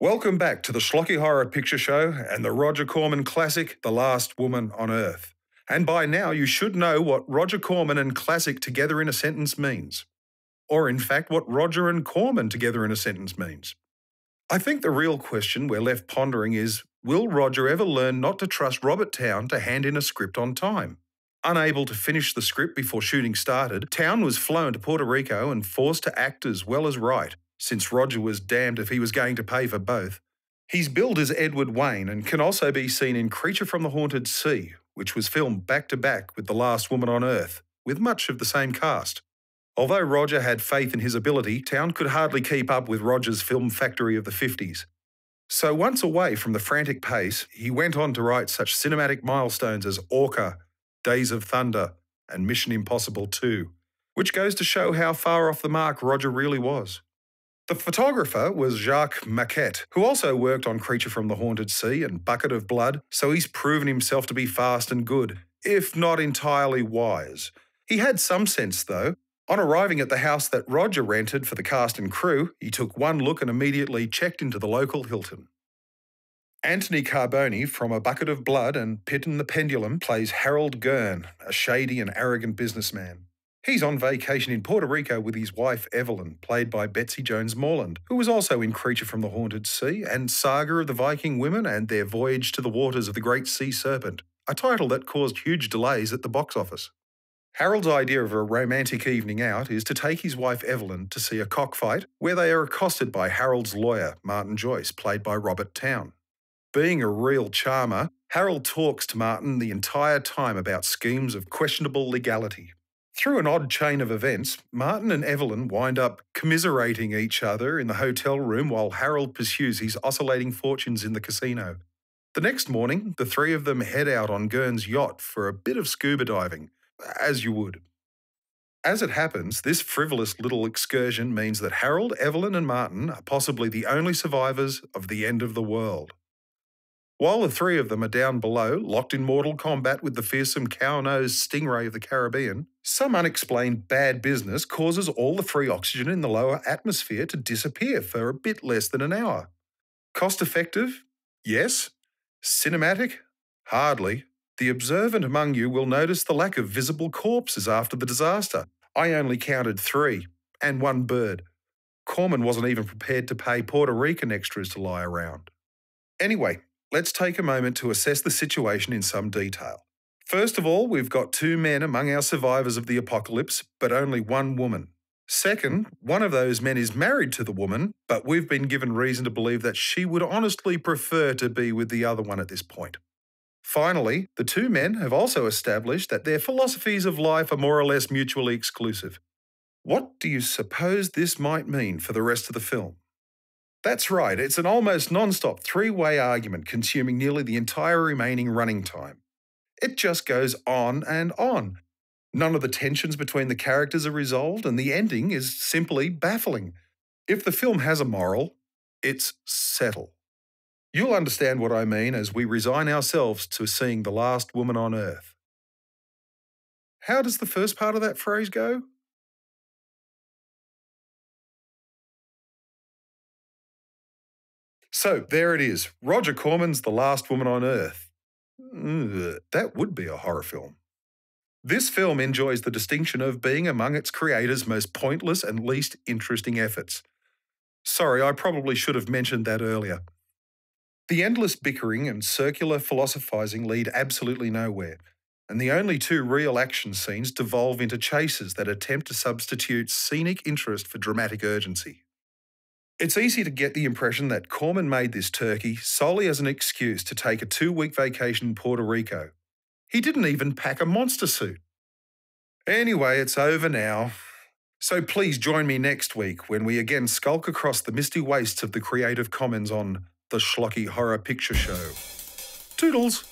Welcome back to the Schlocky Horror Picture Show and the Roger Corman classic, The Last Woman on Earth. And by now you should know what Roger Corman and classic together in a sentence means. Or in fact, what Roger and Corman together in a sentence means. I think the real question we're left pondering is, will Roger ever learn not to trust Robert Towne to hand in a script on time? Unable to finish the script before shooting started, Towne was flown to Puerto Rico and forced to act as well as write, since Roger was damned if he was going to pay for both. He's billed as Edward Wain and can also be seen in Creature from the Haunted Sea, which was filmed back-to-back with The Last Woman on Earth, with much of the same cast. Although Roger had faith in his ability, Towne could hardly keep up with Roger's film factory of the 50s. So once away from the frantic pace, he went on to write such cinematic milestones as Orca, Days of Thunder, and Mission Impossible 2, which goes to show how far off the mark Roger really was. The photographer was Jacques Maquette, who also worked on Creature from the Haunted Sea and Bucket of Blood, so he's proven himself to be fast and good, if not entirely wise. He had some sense, though. On arriving at the house that Roger rented for the cast and crew, he took one look and immediately checked into the local Hilton. Antony Carbone from A Bucket of Blood and Pit and the Pendulum plays Harold Gern, a shady and arrogant businessman. He's on vacation in Puerto Rico with his wife Evelyn, played by Betsy Jones-Moreland, who was also in Creature from the Haunted Sea and Saga of the Viking Women and Their Voyage to the Waters of the Great Sea Serpent, a title that caused huge delays at the box office. Harold's idea of a romantic evening out is to take his wife Evelyn to see a cockfight, where they are accosted by Harold's lawyer, MArtin Joyce, played by Robert Towne. Being a real charmer, Harold talks to Martin the entire time about schemes of questionable legality. Through an odd chain of events, Martin and Evelyn wind up commiserating each other in the hotel room while Harold pursues his oscillating fortunes in the casino. The next morning, the three of them head out on Gern's yacht for a bit of scuba diving, as you would. As it happens, this frivolous little excursion means that Harold, Evelyn and Martin are possibly the only survivors of the end of the world. While the three of them are down below, locked in mortal combat with the fearsome cow-nosed stingray of the Caribbean, some unexplained bad business causes all the free oxygen in the lower atmosphere to disappear for a bit less than an hour. Cost-effective? Yes. Cinematic? Hardly. The observant among you will notice the lack of visible corpses after the disaster. I only counted 3, and 1 bird. Corman wasn't even prepared to pay Puerto Rican extras to lie around. Anyway, let's take a moment to assess the situation in some detail. First of all, we've got 2 men among our survivors of the apocalypse, but only 1 woman. Second, one of those men is married to the woman, but we've been given reason to believe that she would honestly prefer to be with the other one at this point. Finally, the 2 men have also established that their philosophies of life are more or less mutually exclusive. What do you suppose this might mean for the rest of the film? That's right, it's an almost non-stop 3-way argument consuming nearly the entire remaining running time. It just goes on and on. None of the tensions between the characters are resolved, and the ending is simply baffling. If the film has a moral, it's settle. You'll understand what I mean as we resign ourselves to seeing the last woman on Earth. How does the first part of that phrase go? So, there it is. Roger Corman's The Last Woman on Earth. That would be a horror film. This film enjoys the distinction of being among its creators' most pointless and least interesting efforts. Sorry, I probably should have mentioned that earlier. The endless bickering and circular philosophizing lead absolutely nowhere, and the only 2 real action scenes devolve into chases that attempt to substitute scenic interest for dramatic urgency. It's easy to get the impression that Corman made this turkey solely as an excuse to take a 2-week vacation in Puerto Rico. He didn't even pack a monster suit. Anyway, it's over now. So please join me next week when we again skulk across the misty wastes of the Creative Commons on the Schlocky Horror Picture Show. Toodles!